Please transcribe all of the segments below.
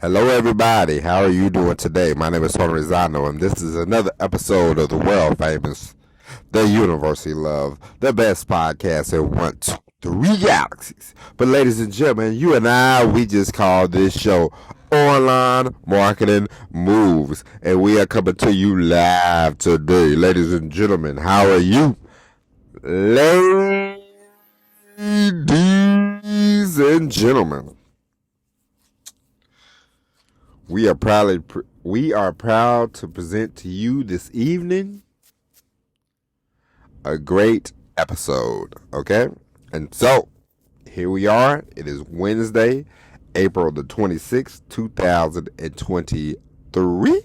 Hello, everybody. How are you doing today? My name is Tony Rizzano, and this is another episode of the world famous, the University Love, the best podcast in 1, 2, 3 galaxies. But, ladies and gentlemen, you and I, we just call this show Online Marketing Moves, and we are coming to you live today. Ladies and gentlemen, how are you? Ladies and gentlemen. We are proud to present to you this evening a great episode, okay? And so, here we are. It is Wednesday, April the 26th, 2023.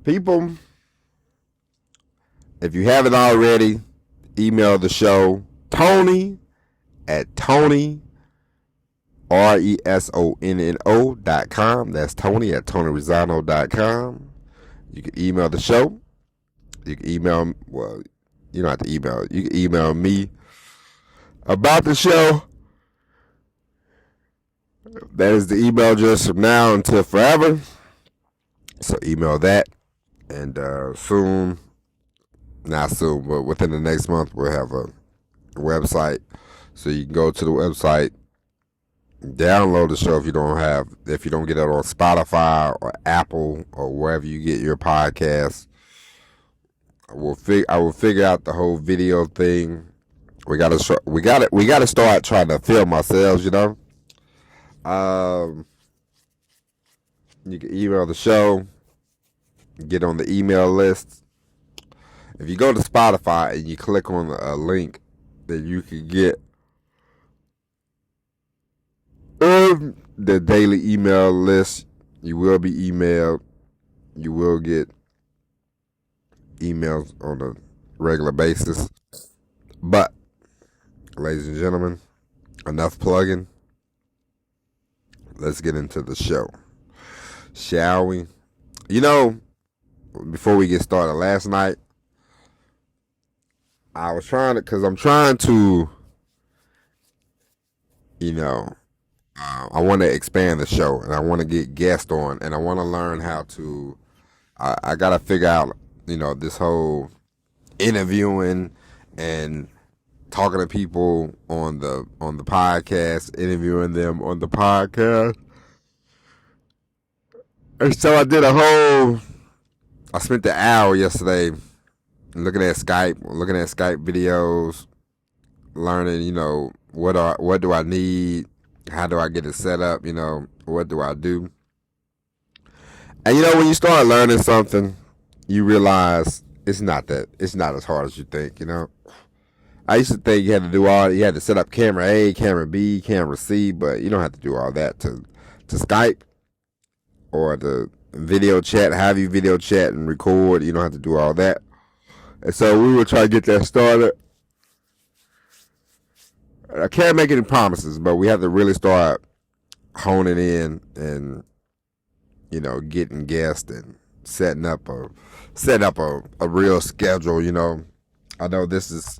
People, if you haven't already, email the show Tony at RESONNO.com. That's Tony at TonyRizzano.com. You can email the show. You can email, well, you don't have to email. You can email me about the show. That is the email address from now until forever. So email that. And soon, not soon, but within the next month, we'll have a website. So you can go to the website, download the show if you don't get it on Spotify or Apple or wherever you get your podcasts. I will figure out the whole video thing. We gotta start trying to film ourselves, you know. You can email the show, get on the email list. If you go to Spotify and you click on a link, then you can get the daily email list. You will be emailed. You will get emails on a regular basis. But, ladies and gentlemen, enough plugging. Let's get into the show, shall we? You know, before we get started, last night I was I'm trying to, you know, I want to expand the show, and I want to get guests on, and I want to learn how to. I got to figure out, you know, this whole interviewing and talking to people on the podcast, interviewing them on the podcast. And so I spent the hour yesterday looking at Skype videos, learning, you know, what do I need. How do I get it set up? You know, what do I do? And you know, when you start learning something, you realize it's not as hard as you think, you know. I used to think you had to set up camera A, camera B, camera C, but you don't have to do all that to Skype or the video chat, have you video chat and record. You don't have to do all that. And so we will try to get that started. I can't make any promises, but we have to really start honing in and, you know, getting guests and setting up a real schedule. You know, I know this is,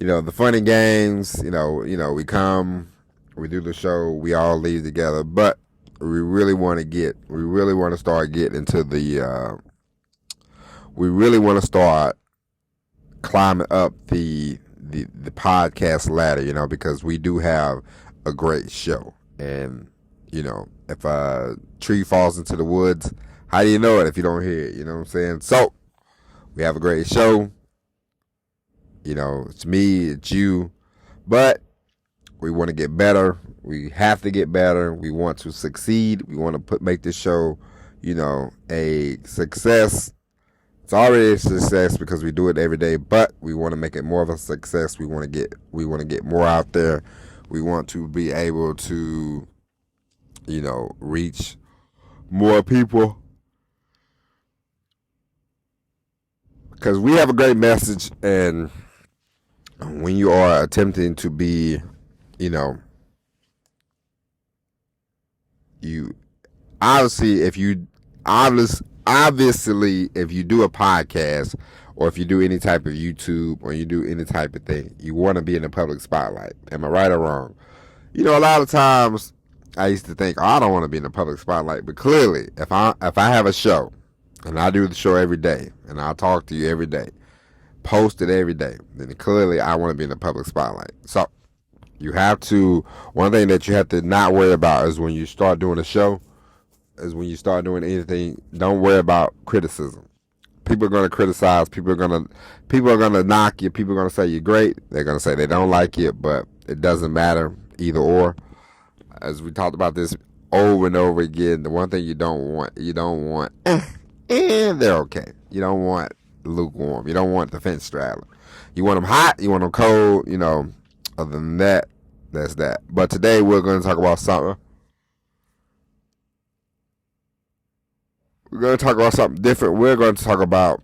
you know, the funny games. You know, we come, we do the show, we all leave together, but we really want to start getting into the. We really want to start climbing up the podcast ladder, you know, because we do have a great show. And, you know, if a tree falls into the woods, how do you know it if you don't hear it? You know what I'm saying? So, we have a great show. You know, it's me, it's you. But we want to get better. We have to get better. We want to succeed. We want to make this show, you know, a success. It's already a success because we do it every day, but we want to make it more of a success. We want to get more out there. We want to be able to, you know, reach more people, because we have a great message. And when you are attempting to be, you know, obviously if you do a podcast, or if you do any type of YouTube, or you do any type of thing, you want to be in the public spotlight. Am I right or wrong? You know, a lot of times I used to think, oh, I don't want to be in the public spotlight. But clearly, if I have a show and I do the show every day and I talk to you every day, post it every day, then clearly I want to be in the public spotlight. So you have to. One thing that you have to not worry about is when you start doing a show, is when you start doing anything. Don't worry about criticism. People are going to criticize. People are going to knock you. People are going to say you're great. They're going to say they don't like you, but it doesn't matter either or. As we talked about this over and over again, the one thing you don't want, they're okay. You don't want lukewarm. You don't want the fence straddler. You want them hot. You want them cold. Other than that, that's that. But today we're going to talk about something. We're going to talk about something different. We're going to talk about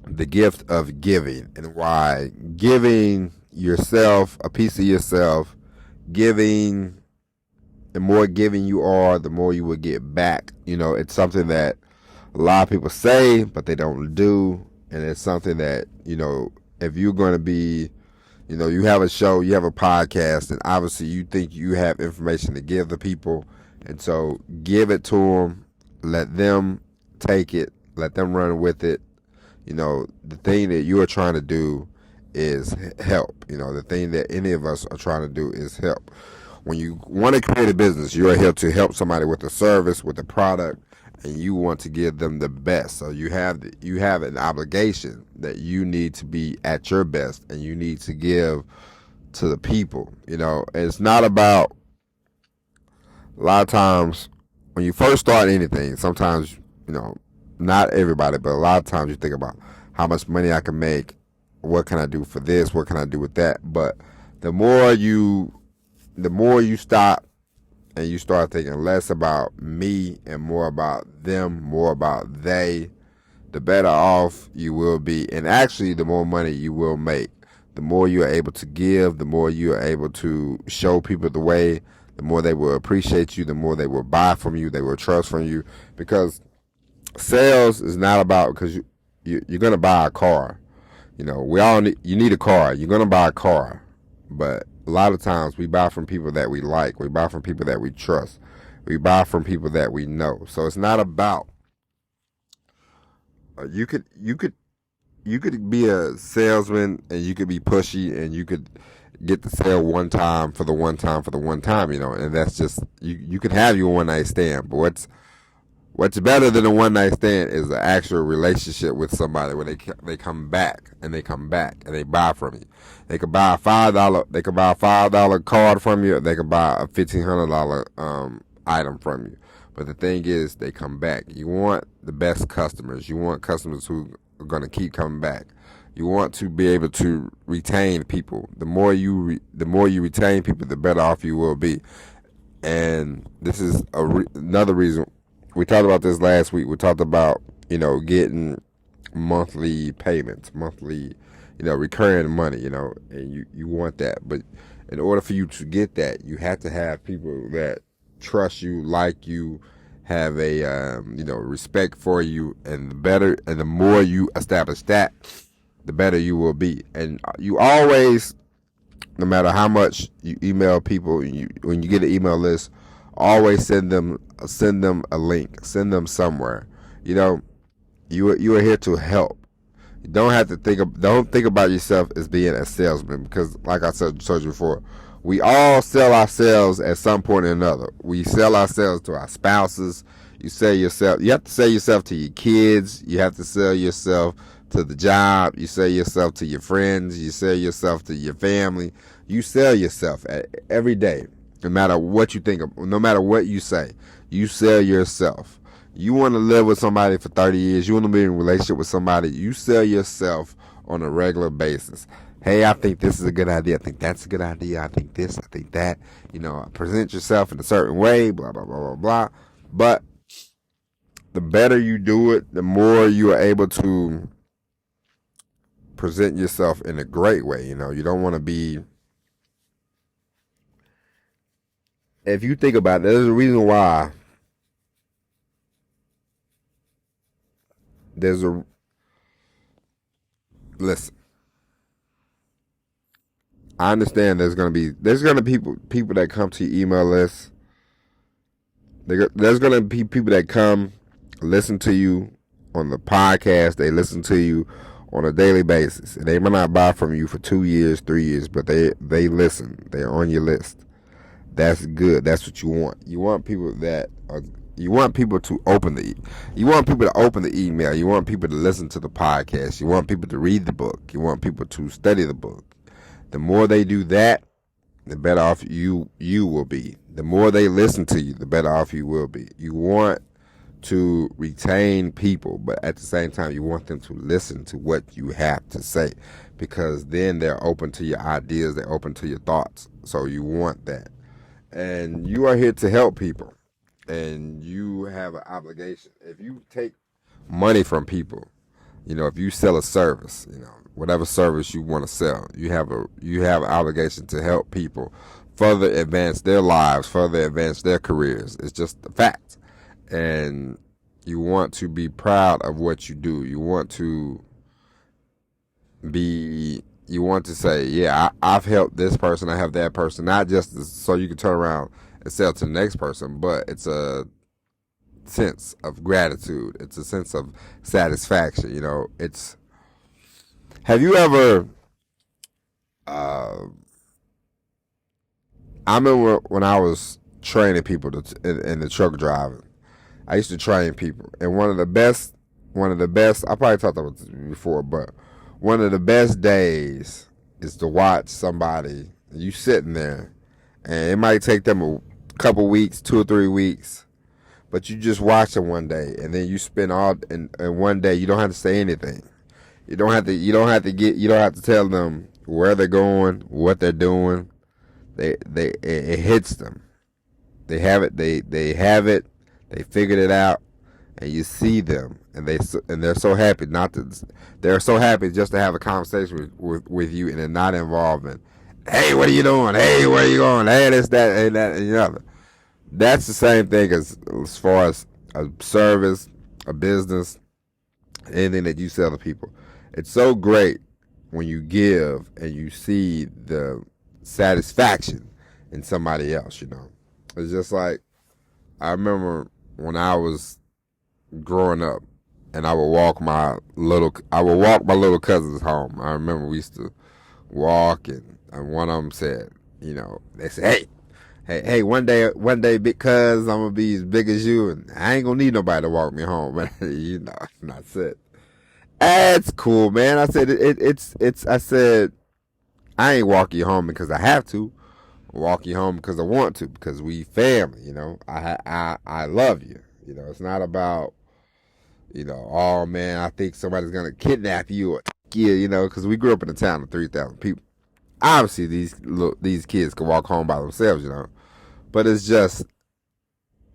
the gift of giving and why giving yourself a piece of yourself, giving, the more giving you are, the more you will get back. It's something that a lot of people say, but they don't do. And it's something that, if you're going to be, you have a show, you have a podcast, and obviously you think you have information to give the people. And so give it to them, let them take it, let them run with it. The thing that you are trying to do is help. The thing that any of us are trying to do is help. When you want to create a business, you are here to help somebody with a service, with a product, and you want to give them the best. So you have an obligation that you need to be at your best, and you need to give to the people. It's not about, a lot of times when you first start anything, sometimes, not everybody, but a lot of times you think about how much money I can make, what can I do for this, what can I do with that. But the more you stop and you start thinking less about me and more about them, more about they, the better off you will be. And actually, the more money you will make. The more you are able to give, the more you are able to show people the way, the more they will appreciate you, the more they will buy from you, they will trust from you. Because sales is not about, because you're going to buy a car. You need a car. You're going to buy a car. But a lot of times we buy from people that we like. We buy from people that we trust. We buy from people that we know. So it's not about, you could be a salesman and you could be pushy and you could get the sale one time for the one time, and that's just, you could have your one night stand. But what's better than a one night stand is an actual relationship with somebody where they come back and they buy from you. They could buy a $5 card from you, or they could buy a $1,500 item from you. But the thing is, they come back. You want the best customers. You want customers who are going to keep coming back. You want to be able to retain people. The more you retain people, the better off you will be. And this is another reason. We talked about this last week. We talked about, getting monthly payments, monthly, recurring money, and you want that. But in order for you to get that, you have to have people that trust you, like you, have a, respect for you. And the more you establish that, the better you will be. And you always, no matter how much you email people, when you get an email list, always send them a link, send them somewhere. You are here to help. You don't think about yourself as being a salesman, because like I told you before, we all sell ourselves at some point or another. We sell ourselves to our spouses. You have to sell yourself to your kids. You have to sell yourself to the job. You sell yourself to your friends. You sell yourself to your family. You sell yourself every day. No matter what you think of, no matter what you say, you sell yourself. You want to live with somebody for 30 years. You want to be in a relationship with somebody. You sell yourself on a regular basis. Hey, I think this is a good idea. I think that's a good idea. I think this. I think that. Present yourself in a certain way, blah, blah, blah, blah, blah. But the better you do it, the more you are able to present yourself in a great way. You don't want to be, if you think about it, there's a reason why listen, I understand there's gonna be people that come to your email list There's gonna be people that come listen to you on the podcast. They listen to you on a daily basis, and they might not buy from you for 2 years, 3 years, but they listen. They're on your list. That's good. That's what you want. You want people that are. You want people to open the. You want people to open the email. You want people to listen to the podcast. You want people to read the book. You want people to study the book. The more they do that, the better off you will be. The more they listen to you, the better off you will be. You want to retain people, but at the same time, you want them to listen to what you have to say, because then they're open to your ideas. They're open to your thoughts. So you want that. And you are here to help people, and you have an obligation. If you take money from people, if you sell a service, whatever service you want to sell, you have an obligation to help people further advance their lives, further advance their careers. It's just a fact. And you want to be proud of what you do. You want to say, yeah, I've helped this person, I have that person, not just so you can turn around and sell to the next person, but it's a sense of gratitude. It's a sense of satisfaction. Have you ever, I remember when I was training people in the truck driving, I used to train people, and one of the best, I probably talked about this before, but one of the best days is to watch somebody, you sitting there, and it might take them a couple weeks, 2 or 3 weeks, but you just watch them one day, and then you spend and one day, you don't have to say anything. You don't have to tell them where they're going, what they're doing. It hits them. They have it. They have it. They figured it out, and you see them, and they're so happy they're so happy just to have a conversation with you, and they're not involved in, hey, what are you doing? Hey, where are you going? Hey, this, that, and that, and the other. That's the same thing as far as a service, a business, anything that you sell to people. It's so great when you give and you see the satisfaction in somebody else. It's just like, I remember when I was growing up, and I would walk my little cousins home. I remember we used to walk, and one of them said, they said, hey, one day, big cuz, I'm gonna be as big as you, and I ain't gonna need nobody to walk me home. And I said, that's cool, man. I said, I said, I ain't walk you home because I have to. I walk you home because I want to, because we family, I love you. It's not about, oh man, I think somebody's gonna kidnap you or take you, because we grew up in a town of 3,000 people. Obviously, these kids can walk home by themselves, but it's just,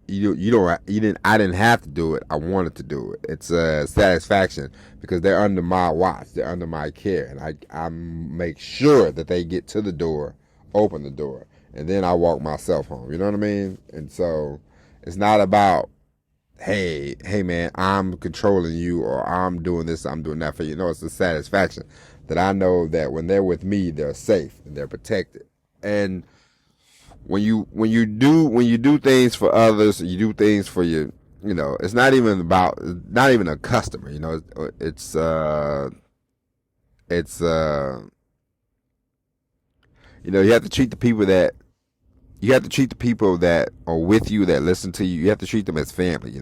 I didn't have to do it. I wanted to do it. It's a satisfaction because they're under my watch, they're under my care, and I make sure that they get to the door, open the door, and then I walk myself home. You know what I mean? And so it's not about, hey man, I'm controlling you, or I'm doing this, I'm doing that for you. It's a satisfaction that I know that when they're with me, they're safe and they're protected. And when you do things for others, you do things for your, it's not even a customer. It's you have to treat the people that. You have to treat the people that are with you, that listen to you. You have to treat them as family.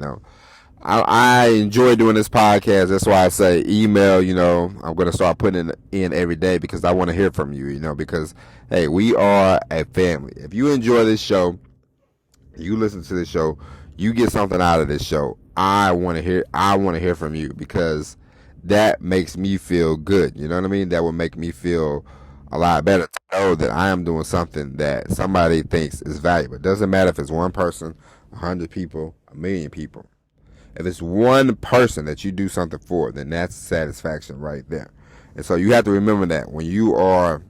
I enjoy doing this podcast. That's why I say email. I'm going to start putting it in every day because I want to hear from you. Because hey, we are a family. If you enjoy this show, you listen to this show, you get something out of this show. I want to hear from you, because that makes me feel good. You know what I mean? That would make me feel a lot better to know that I am doing something that somebody thinks is valuable. It doesn't matter if it's one person, 100 people, 1,000,000 people. If it's one person that you do something for, then that's satisfaction right there. And so you have to remember that when you are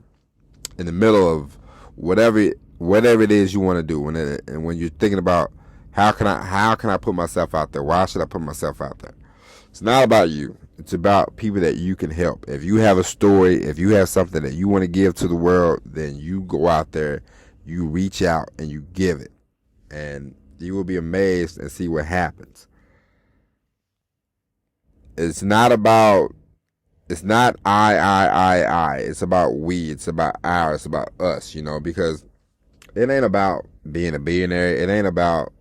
in the middle of whatever it is you want to do, and when you're thinking about how can I put myself out there? Why should I put myself out there? It's not about you. It's about people that you can help. If you have a story, if you have something that you want to give to the world, then you go out there, you reach out, and you give it. And You will be amazed and see what happens. It's not about, it's not I. It's about we. It's about our. It's about us, because it ain't about being a billionaire. It ain't about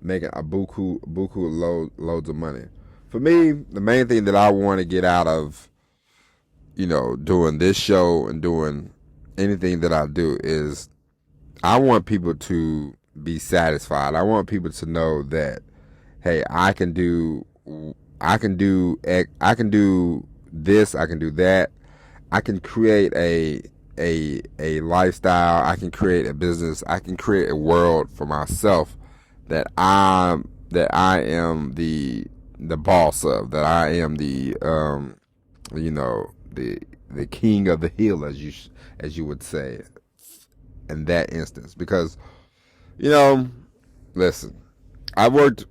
making a loads of money. For me, the main thing that I want to get out of, doing this show and doing anything that I do is I want people to be satisfied. I want people to know that, hey, I can do this, I can do that. I can create a lifestyle. I can create a business. I can create a world for myself that I am the boss of. That I am the the king of the hill, as you would say, in that instance. Because listen, I've worked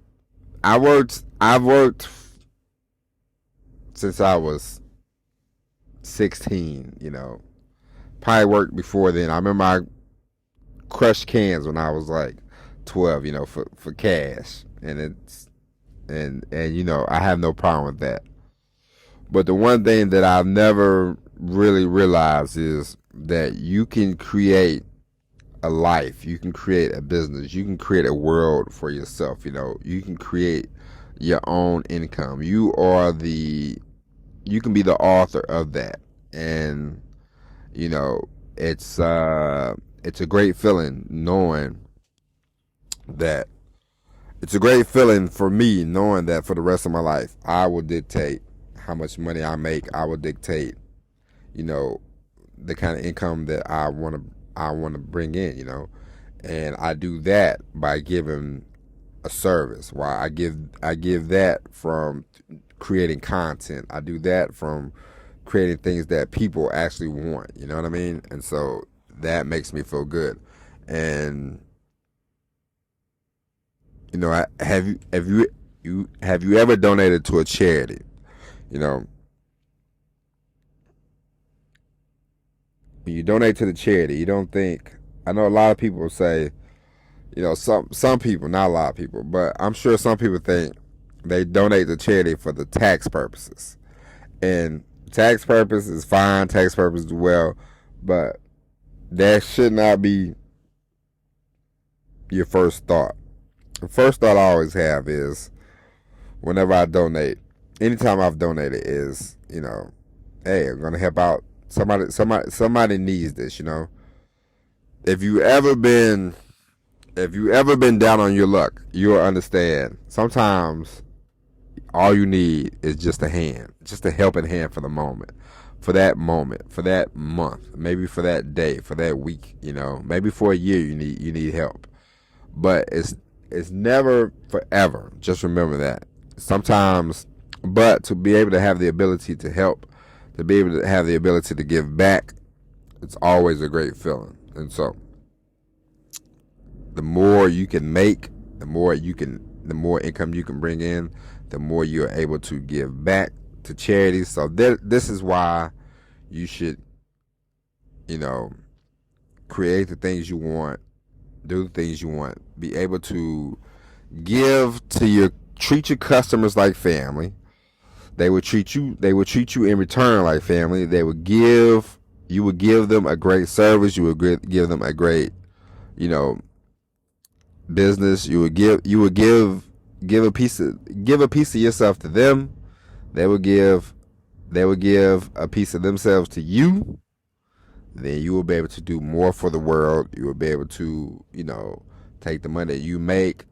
since I was 16. Probably worked before then. I remember I crushed cans when I was like 12, for cash, and I have no problem with that. But the one thing that I've never really realized is that you can create a life, you can create a business, you can create a world for yourself. You can create your own income. You can be the author of that, and it's a great feeling knowing that. It's a great feeling for me knowing that for the rest of my life, I will dictate how much money I make. I will dictate, the kind of income that I want to bring in, and I do that by giving a service. Why I give that from creating content. I do that from creating things that people actually want. You know what I mean? And so that makes me feel good. And have you ever donated to a charity? When you donate to the charity, you don't think. I know a lot of people say, some people, not a lot of people, but I'm sure some people think they donate to charity for the tax purposes. And tax purpose is fine, tax purpose is well, but that should not be your first thought. The first thought I always have is, whenever I donate, anytime I've donated is, hey, I'm gonna help out somebody needs this. If you ever been down on your luck, you'll understand. Sometimes all you need is just a hand, just a helping hand for the moment, for that month, maybe for that day, for that week. Maybe for a year you need help, but it's never forever. Just remember that. Sometimes, but to be able to have the ability to help, to be able to have the ability to give back, it's always a great feeling. And so, the more you can make, the more income you can bring in, the more you're able to give back to charities. So this is why you should, create the things you want, do the things you want, be able to treat your customers like family. They would treat you in return like family. You would give them a great service. You would give them a great, business. You would give a piece of yourself to them. They would give a piece of themselves to you. Then you will be able to do more for the world. You will be able to, take the money that you make,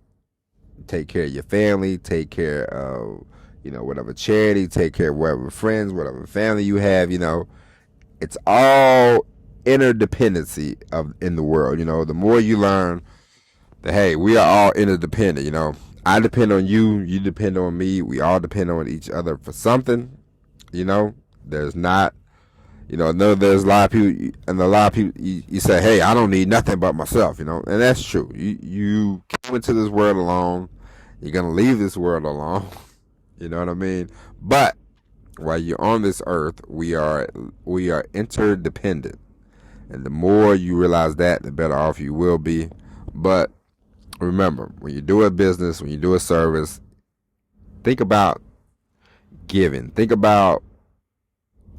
take care of your family, take care of, whatever charity, take care of whatever friends, whatever family you have. It's all interdependency in the world. The more you learn that, hey, we are all interdependent. I depend on you, you depend on me, we all depend on each other for something. There's not, there's a lot of people, and a lot of people, you say, hey, I don't need nothing but myself, and that's true. You came into this world alone, you're going to leave this world alone, you know what I mean? But while you're on this earth, we are interdependent. And the more you realize that, the better off you will be. But remember, when you do a business, when you do a service, think about giving. Think about,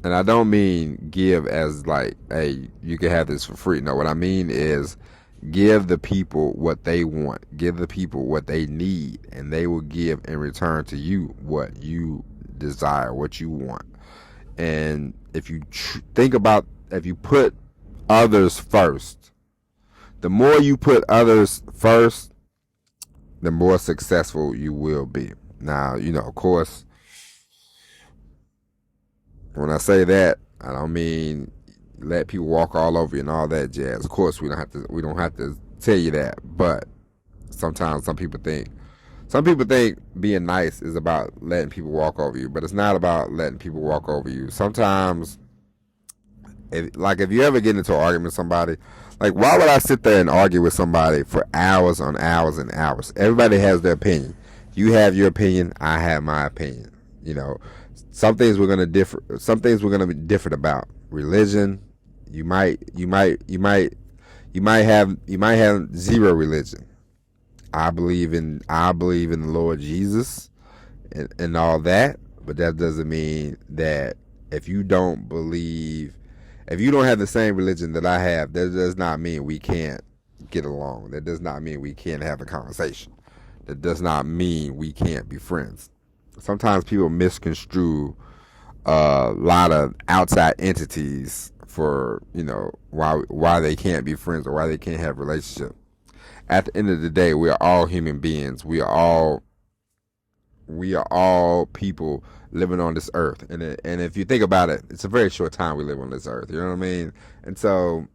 and I don't mean give as like, hey, you can have this for free. No, what I mean is give the people what they want. Give the people what they need, and they will give in return to you what you desire, what you want. And if you think about, if you put others first, the more you put others first, the more successful you will be. Now, of course, when I say that, I don't mean let people walk all over you and all that jazz. Of course, we don't have to tell you that. But sometimes some people think being nice is about letting people walk over you, but it's not about letting people walk over you. Sometimes, if you ever get into an argument with somebody, like, why would I sit there and argue with somebody for hours on hours and hours? Everybody has their opinion. You have your opinion. I have my opinion. Some things we're gonna differ. Some things we're gonna be different about. Religion. You might have zero religion. I believe in the Lord Jesus and all that, but that doesn't mean that if you don't have the same religion that I have, that does not mean we can't get along. That does not mean we can't have a conversation. That does not mean we can't be friends. Sometimes people misconstrue a lot of outside entities for, why they can't be friends or why they can't have a relationship. At the end of the day, we are all human beings. We are all people living on this earth. And if you think about it, it's a very short time we live on this earth. You know what I mean? And so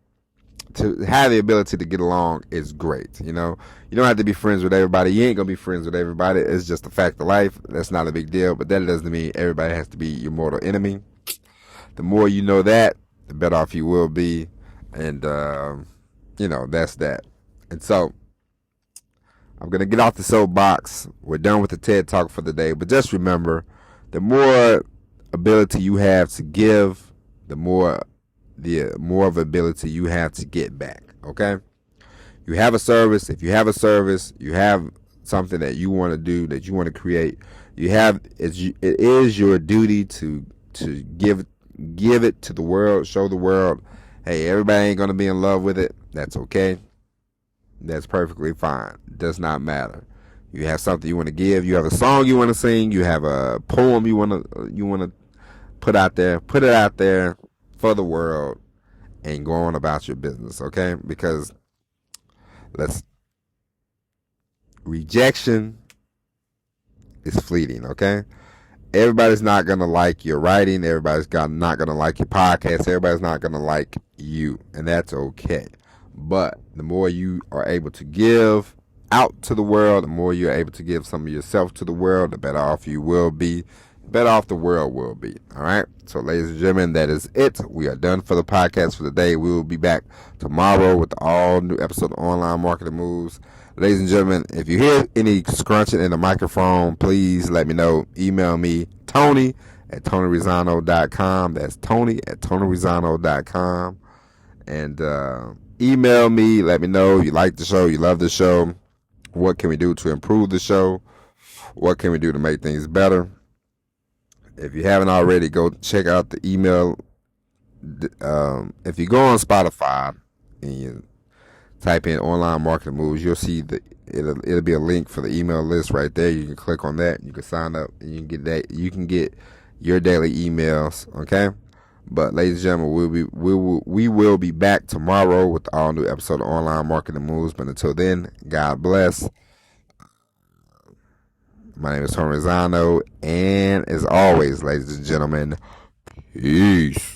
to have the ability to get along is great. You don't have to be friends with everybody. You ain't going to be friends with everybody. It's just a fact of life. That's not a big deal. But that doesn't mean everybody has to be your mortal enemy. The more you know that, the better off you will be. And, that's that. And so I'm going to get off the soapbox. We're done with the TED Talk for the day. But just remember, the more ability you have to give, the more of ability you have to get back. Okay? You have a service. If you have a service, you have something that you want to do, that you want to create. It is your duty to give it to the world, show the world, hey, everybody ain't going to be in love with it. That's okay. That's perfectly fine. It does not matter. You have something you want to give. You have a song you want to sing. You have a poem you want to put out there. Put it out there for the world and go on about your business, okay? Because rejection is fleeting, okay? Everybody's not going to like your writing. Everybody's not going to like your podcast. Everybody's not going to like you, and that's okay. But the more you are able to give out to the world, the more you're able to give some of yourself to the world, the better off you will be, the better off the world will be. All right? So, ladies and gentlemen, that is it. We are done for the podcast for the day. We will be back tomorrow with the all-new episode of Online Marketing Moves. Ladies and gentlemen, if you hear any scrunching in the microphone, please let me know. Email me, Tony@TonyRizzano.com. That's Tony@TonyRizzano.com. And email me. Let me know you like the show, you love the show. What can we do to improve the show? What can we do to make things better? If you haven't already, go check out the email. If you go on Spotify and you type in Online Marketing Moves, you'll see it'll be a link for the email list right there. You can click on that. You can sign up, and you can get that. You can get your daily emails. Okay. But ladies and gentlemen, we will be back tomorrow with the all new episode of Online Marketing Moves. But until then, God bless. My name is Tony Rizzano, and as always, ladies and gentlemen, peace.